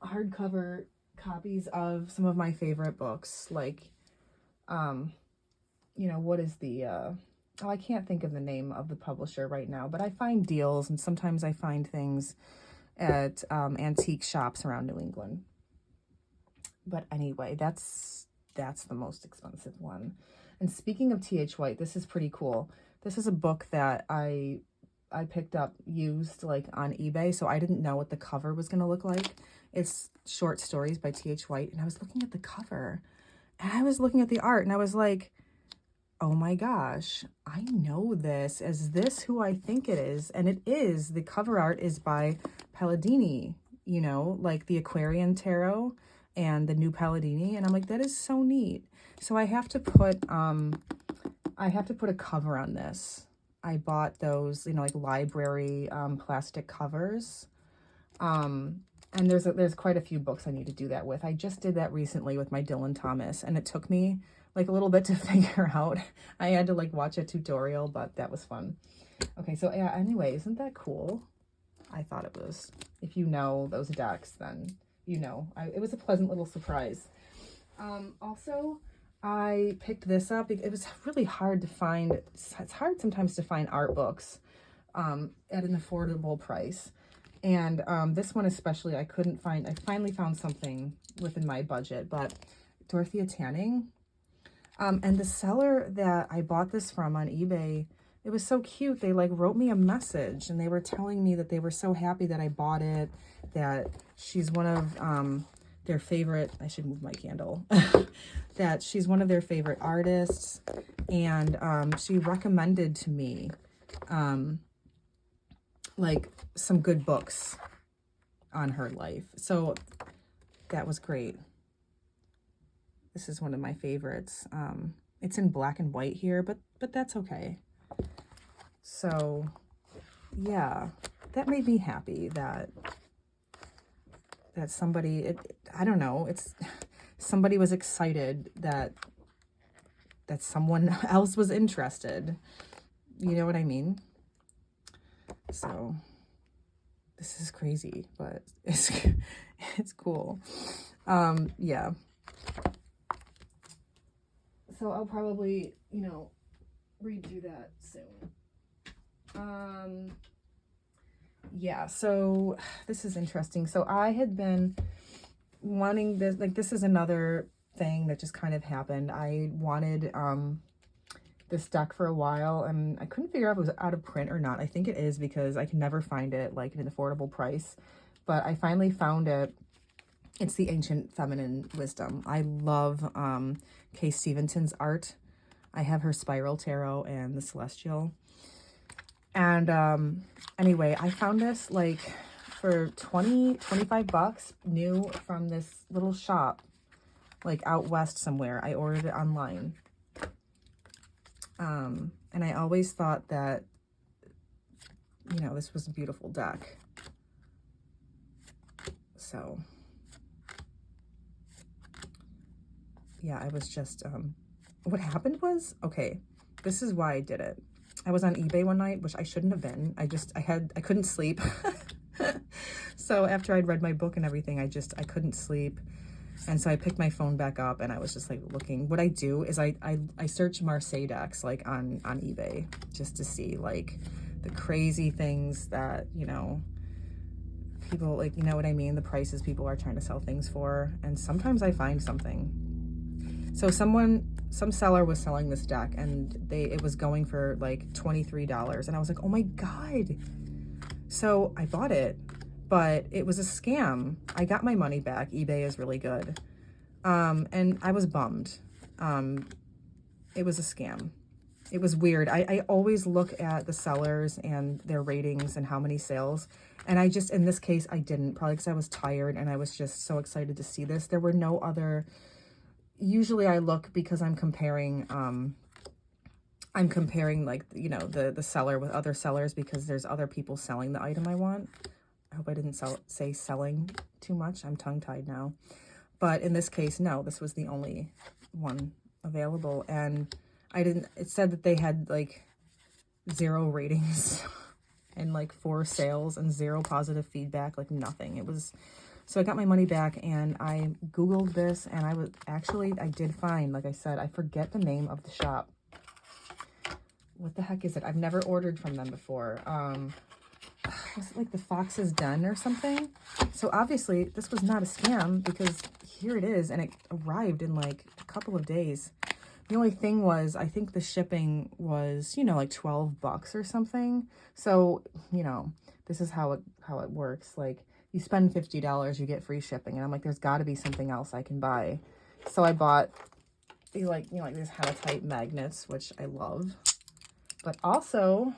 hardcover copies of some of my favorite books, like, you know, what is the, oh, I can't think of the name of the publisher right now, but I find deals, and sometimes I find things at antique shops around New England. But anyway, that's the most expensive one. And speaking of T.H. White, this is pretty cool. This is a book that I picked up used, like, on eBay, so I didn't know what the cover was going to look like. It's short stories by T.H. White, and I was looking at the cover, and I was looking at the art, and I was like, oh my gosh, I know this. Is this who I think it is? And it is. The cover art is by Palladini, you know, like the Aquarian Tarot and the New Palladini. And I'm like, that is so neat. So I have to put a cover on this. I bought those, you know, like library plastic covers. And there's quite a few books I need to do that with. I just did that recently with my Dylan Thomas, and it took me like a little bit to figure out. I had to like watch a tutorial, but that was fun. Okay, so yeah, anyway, isn't that cool? I thought it was. If you know those decks, then you know. It was a pleasant little surprise. Also, I picked this up. It was really hard to find. It's hard sometimes to find art books at an affordable price. And this one especially, I couldn't find. I finally found something within my budget, but Dorothea Tanning. And the seller that I bought this from on eBay, it was so cute. They like wrote me a message, and they were telling me that they were so happy that I bought it, that she's one of their favorite, I should move my candle, that she's one of their favorite artists, and she recommended to me like some good books on her life. So that was great. This is one of my favorites. It's in black and white here, but that's okay. So yeah, that made me happy that somebody, I don't know, it's somebody was excited that someone else was interested. You know what I mean? So this is crazy, but it's cool. Yeah. So I'll probably, you know, redo that soon. Yeah, so this is interesting. So I had been wanting this, like, this is another thing that just kind of happened. I wanted this deck for a while, and I couldn't figure out if it was out of print or not. I think it is, because I can never find it like at an affordable price. but I finally found it. It's the Ancient Feminine Wisdom. I love Kay Stevenson's art. I have her Spiral Tarot and the Celestial. And anyway, I found this like for 25 bucks, new from this little shop, like out west somewhere. I ordered it online. And I always thought that, you know, this was a beautiful deck. So, yeah, I was just, what happened was, okay, this is why I did it. I was on eBay one night, which I shouldn't have been. I couldn't sleep. So after I'd read my book and everything, I couldn't sleep. And so I picked my phone back up and I was just like looking. What I do is I search Marseille decks like on eBay just to see like the crazy things that, you know, people like, you know what I mean? The prices people are trying to sell things for. And sometimes I find something. So some seller was selling this deck and it was going for like $23. And I was like, oh my God. So I bought it, but it was a scam. I got my money back. eBay is really good. And I was bummed. It was a scam. It was weird. I always look at the sellers and their ratings and how many sales. And I just, in this case, I didn't, probably because I was tired and I was just so excited to see this. There were no other, usually I look because I'm comparing like, you know, the seller with other sellers because there's other people selling the item I want. I hope I didn't say selling too much. I'm tongue-tied now. But in this case, no, this was the only one available. And it said that they had like 0 ratings and like 4 sales and 0 positive feedback, like nothing. It was, so I got my money back and I Googled this and I did find, like I said, I forget the name of the shop. What the heck is it? I've never ordered from them before. Was it like the Fox's Den or something? So obviously this was not a scam because here it is and it arrived in like a couple of days. The only thing was, I think the shipping was, you know, like 12 bucks or something. So, you know, this is how it works. Like you spend $50, you get free shipping. And I'm like, there's gotta be something else I can buy. So I bought like these hematite magnets, which I love. But also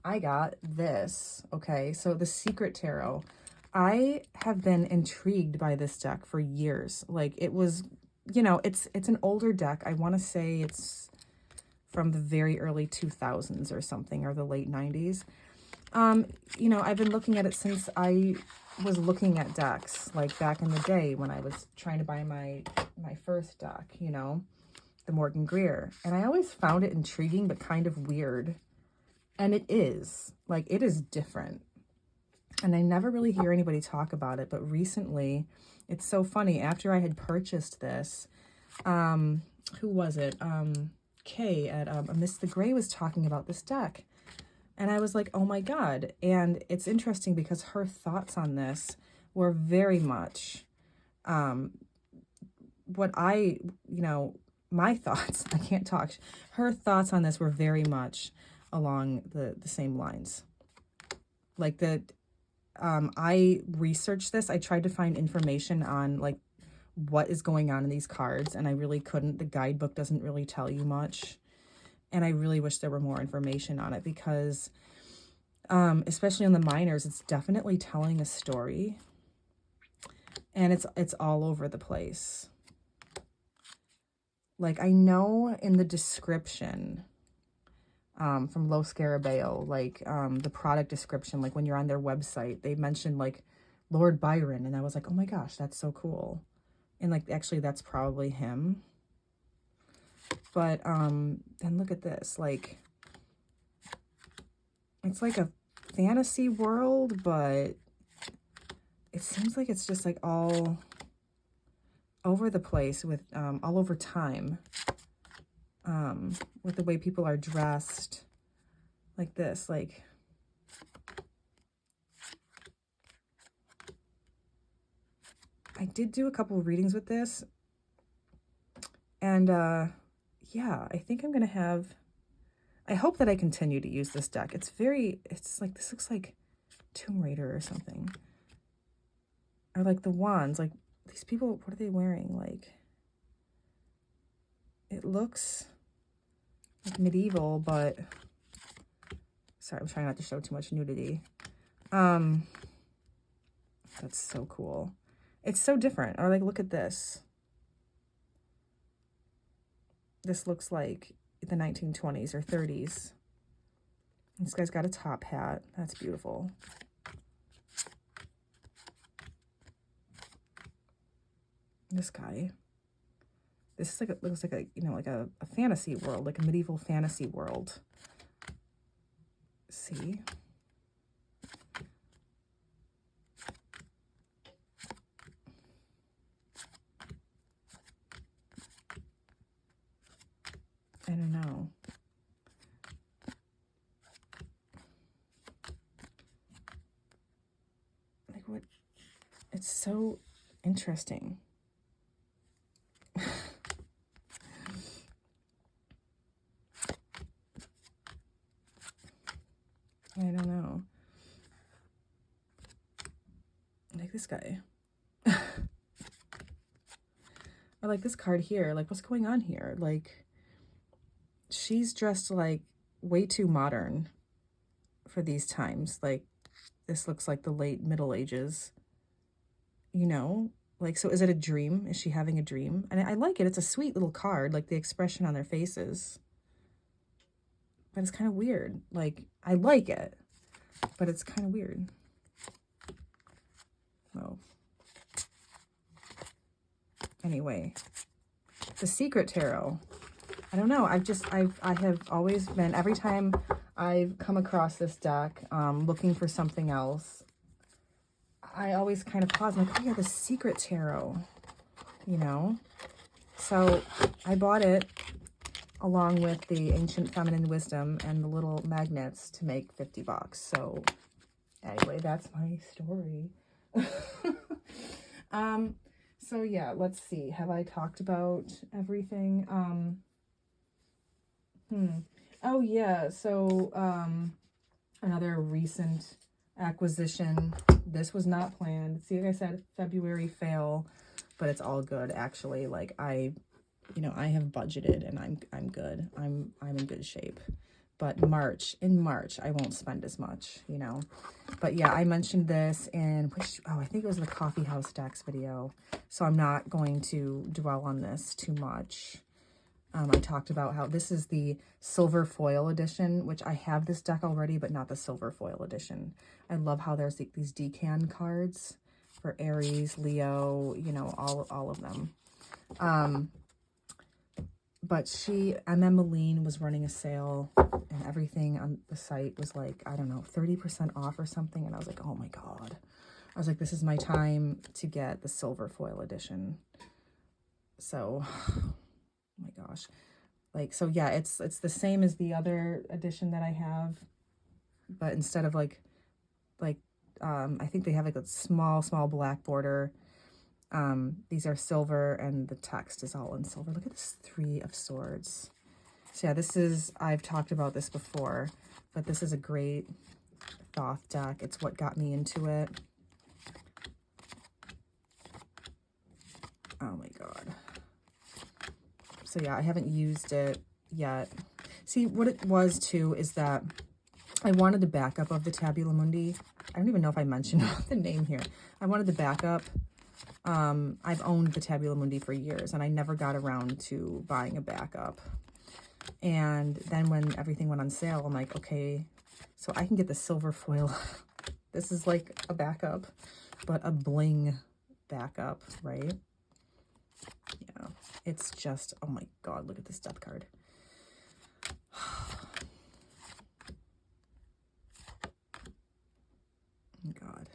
I got this, okay? So the Secret Tarot. I have been intrigued by this deck for years. Like it was, you know, it's an older deck. I want to say it's from the very early 2000s or something, or the late 90s. You know, I've been looking at it since I was looking at decks, like back in the day when I was trying to buy my first deck, you know, the Morgan Greer. And I always found it intriguing, but kind of weird. And it is, like, it is different. And I never really hear anybody talk about it, but recently, it's so funny. After I had purchased this, who was it? Kay at Miss the Gray was talking about this deck. And I was like, oh my God. And it's interesting because her thoughts on this were very much what I, you know, my thoughts, I can't talk. Her thoughts on this were very much along the same lines. Like I researched this. I tried to find information on like what is going on in these cards, and I really couldn't. The guidebook doesn't really tell you much. And I really wish there were more information on it because, especially on the minors, it's definitely telling a story. And it's all over the place. Like I know in the description, from Lo Scarabeo, like the product description, like when you're on their website, they mentioned like Lord Byron, and I was like, oh my gosh, that's so cool. And like actually that's probably him. But then look at this, like it's like a fantasy world, but it seems like it's just like all over the place with all over time. With the way people are dressed, like this, like I did do a couple of readings with this, and yeah, I think I'm gonna have, I hope that I continue to use this deck. It's like, this looks like Tomb Raider or something. Or like the wands, like these people, what are they wearing? Like, it looks like medieval, but sorry, I'm trying not to show too much nudity. That's so cool. It's so different. Or like, look at this. This looks like the 1920s or 30s. This guy's got a top hat. That's beautiful. This guy. This is like looks like a, you know, like a fantasy world, like a medieval fantasy world. See? I don't know. Like what? It's so interesting. I don't know. Like this guy. Or like this card here. Like, what's going on here? Like, she's dressed like way too modern for these times. Like, this looks like the late Middle Ages. You know? Like, so is it a dream? Is she having a dream? And I like it. It's a sweet little card. Like, the expression on their faces. But it's kind of weird. Like, I like it, but it's kind of weird. Oh. Anyway, the Secret Tarot. I don't know. I have always been, every time I've come across this deck, looking for something else, I always kind of pause. I'm like, oh yeah, the Secret Tarot, you know? So I bought it along with the Ancient Feminine Wisdom and the little magnets to make $50. So anyway, that's my story. So yeah, let's see. Have I talked about everything? Oh yeah, so another recent acquisition. This was not planned. See, like I said, February fail, but it's all good actually. Like I have budgeted and I'm good. I'm in good shape. But in March, I won't spend as much, you know. But yeah, I mentioned this in I think it was the Coffee House Decks video. So I'm not going to dwell on this too much. I talked about how this is the silver foil edition, which I have this deck already, but not the silver foil edition. I love how there's these decan cards for Aries, Leo, you know, all of them. But Meline was running a sale and everything on the site was like, I don't know, 30% off or something. And I was like, oh my God. I was like, this is my time to get the silver foil edition. So, oh my gosh. Like, so yeah, it's the same as the other edition that I have. But instead of I think they have like a small black border. These are silver and the text is all in silver. Look at this 3 of Swords. So yeah, I've talked about this before, but this is a great Thoth deck. It's what got me into it. Oh my God. So yeah, I haven't used it yet. See, what it was too is that I wanted the backup of the Tabula Mundi. I don't even know if I mentioned the name here. I wanted the backup. I've owned the Tabula Mundi for years and I never got around to buying a backup. And then when everything went on sale, I'm like, okay, so I can get the silver foil. This is like a backup, but a bling backup, right? Yeah, it's just, oh my God, look at this death card. Oh God,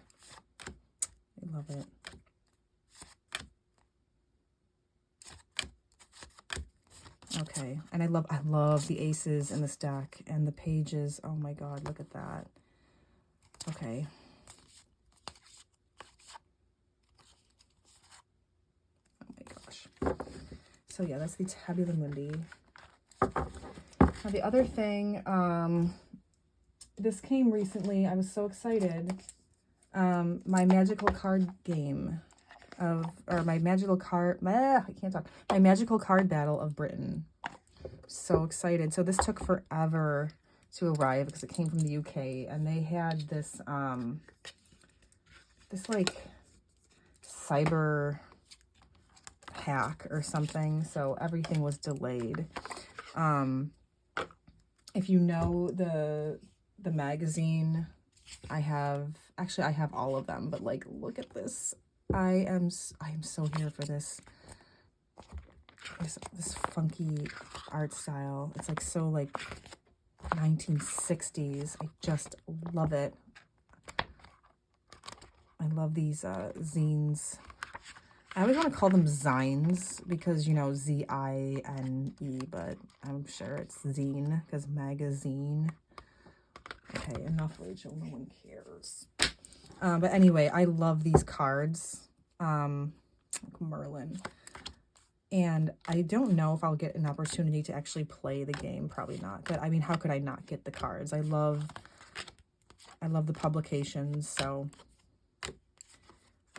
I love it. Okay, and I love the aces in this deck and the pages. Oh my God, look at that. Okay. Oh my gosh. So yeah, that's the Tabula Mundi. Now the other thing, this came recently. I was so excited. my magical card game or my magical card, I can't talk, my magical card battle of Britain. So excited. So this took forever to arrive because it came from the UK, and they had this, this like cyber hack or something. So everything was delayed. If you know the magazine, I have all of them, but like, look at this. I am so here for this funky art style. It's like so like 1960s. I just love it. I love these zines. I always want to call them zines because, you know, Z-I-N-E, but I'm sure it's zine because magazine. Okay, enough, Rachel. No one cares. But anyway, I love these cards. Like Merlin. And I don't know if I'll get an opportunity to actually play the game. Probably not. But I mean, how could I not get the cards? I love the publications, so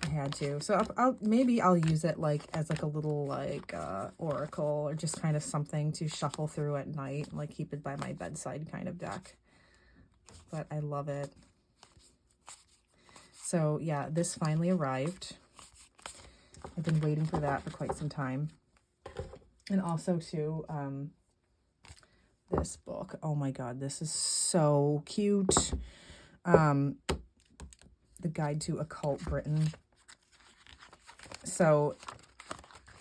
I had to. So maybe I'll use it like as like a little like oracle or just kind of something to shuffle through at night, like keep it by my bedside kind of deck. But I love it. So yeah, this finally arrived. I've been waiting for that for quite some time. And also too, this book. Oh my God, this is so cute. The Guide to Occult Britain. So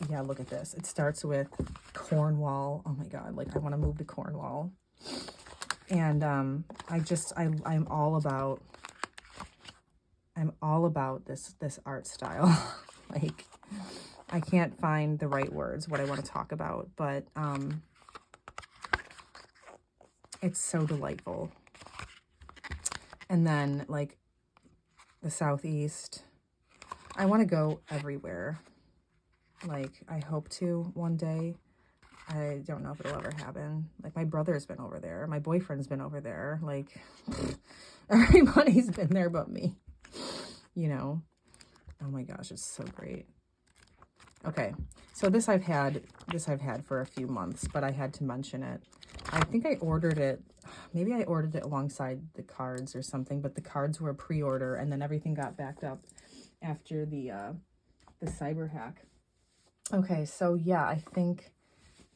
yeah, look at this. It starts with Cornwall. Oh my God, like I want to move to Cornwall. And I'm all about this art style. Like, I can't find the right words, what I want to talk about, but it's so delightful. And then like the Southeast, I want to go everywhere. Like, I hope to one day. I don't know if it'll ever happen. Like, my brother's been over there. My boyfriend's been over there. Like, everybody's been there but me, you know? Oh my gosh, it's so great. Okay, so this I've had for a few months, but I had to mention it. I think I ordered it. Maybe I ordered it alongside the cards or something, but the cards were a pre-order, and then everything got backed up after the cyber hack. Okay, so yeah, I think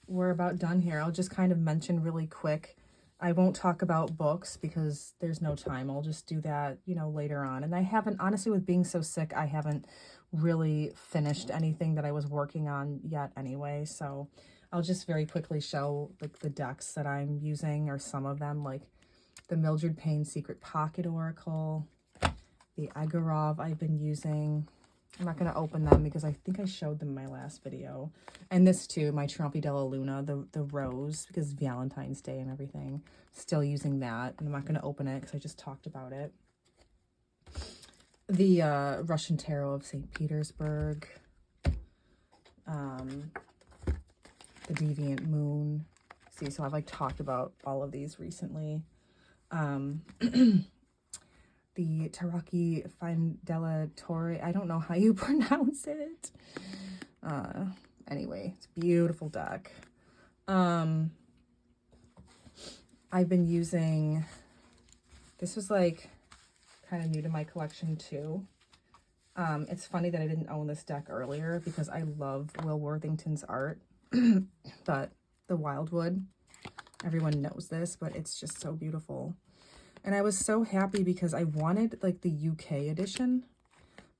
we're about done here. I'll just kind of mention really quick. I won't talk about books because there's no time. I'll just do that, you know, later on. And I haven't, honestly, with being so sick, I haven't really finished anything that I was working on yet anyway. So I'll just very quickly show like the decks that I'm using, or some of them, like the Mildred Payne Secret Pocket Oracle, the Egorov I've been using. I'm not going to open them because I think I showed them in my last video. And this too, my Trompe della Luna, the rose, because Valentine's Day and everything. Still using that. And I'm not going to open it because I just talked about it. The Russian Tarot of St. Petersburg. The Deviant Moon. See, so I've like talked about all of these recently. The Taraki Fine della Torre. I don't know how you pronounce it. Anyway, it's a beautiful deck. I've been using, this was like kind of new to my collection too. It's funny that I didn't own this deck earlier because I love Will Worthington's art. But the Wildwood, everyone knows this, but it's just so beautiful. And I was so happy because I wanted like the UK edition,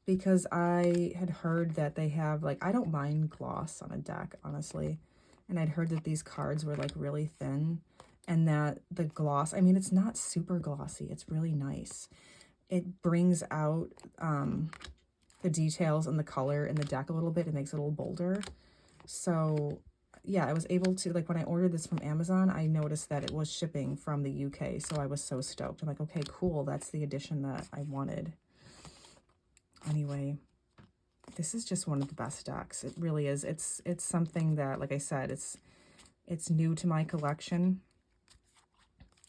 because I had heard that they have like, I don't mind gloss on a deck, honestly. And I'd heard that these cards were like really thin, and that the gloss, I mean, it's not super glossy. It's really nice. It brings out the details and the color in the deck a little bit. It makes it a little bolder. So yeah, I was able to, like when I ordered this from Amazon, I noticed that it was shipping from the UK. So I was so stoked. I'm like, okay, cool. That's the edition that I wanted. Anyway, this is just one of the best decks. It really is. It's something that, like I said, it's new to my collection,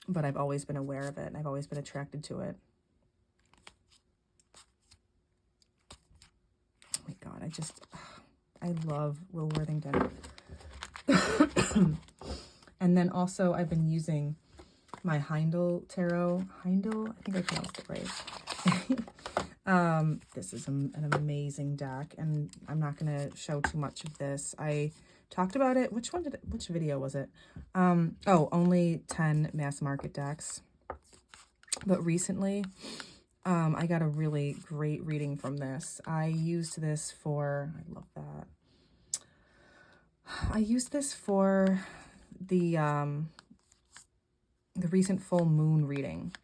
but I've always been aware of it. And I've always been attracted to it. I love Will Worthington. And then also I've been using my Heindel Tarot. Heindel? I think I pronounced it right. This is an amazing deck, and I'm not going to show too much of this. I talked about it. Which video was it? Oh, only 10 mass market decks. But recently, I got a really great reading from this. I used this for, I love that. I used this for the recent full moon reading.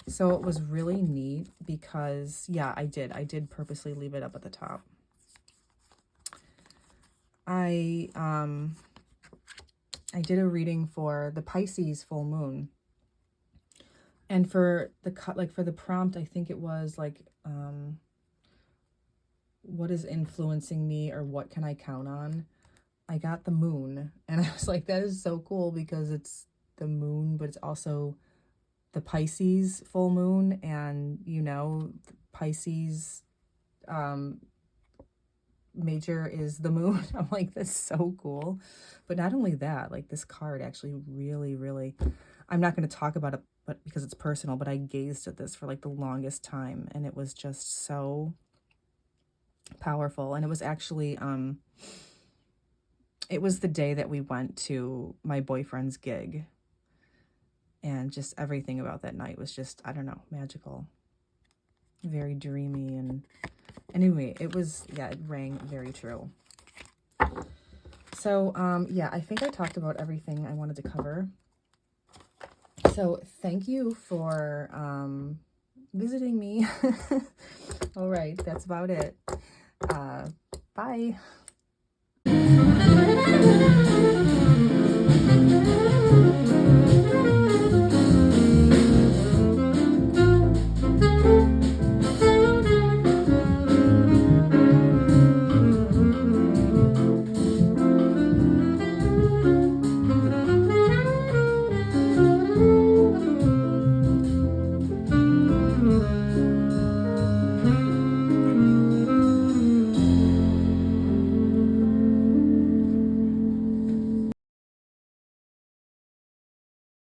So it was really neat because, yeah, I did purposely leave it up at the top. I did a reading for the Pisces full moon. And for the for the prompt, I think it was like, what is influencing me, or what can I count on? I got the moon, and I was like, that is so cool because it's the moon, but it's also the Pisces full moon, and you know, Pisces major is the moon. I'm like, that's so cool. But not only that, like this card actually really, I'm not going to talk about it, but because it's personal, but I gazed at this for like the longest time, and it was just so powerful. And it was actually it was the day that we went to my boyfriend's gig, and just everything about that night was just, I don't know, magical, very dreamy. And anyway, it was, yeah, it rang very true. So yeah, I think I talked about everything I wanted to cover. So thank you for visiting me. All right, that's about it. Bye.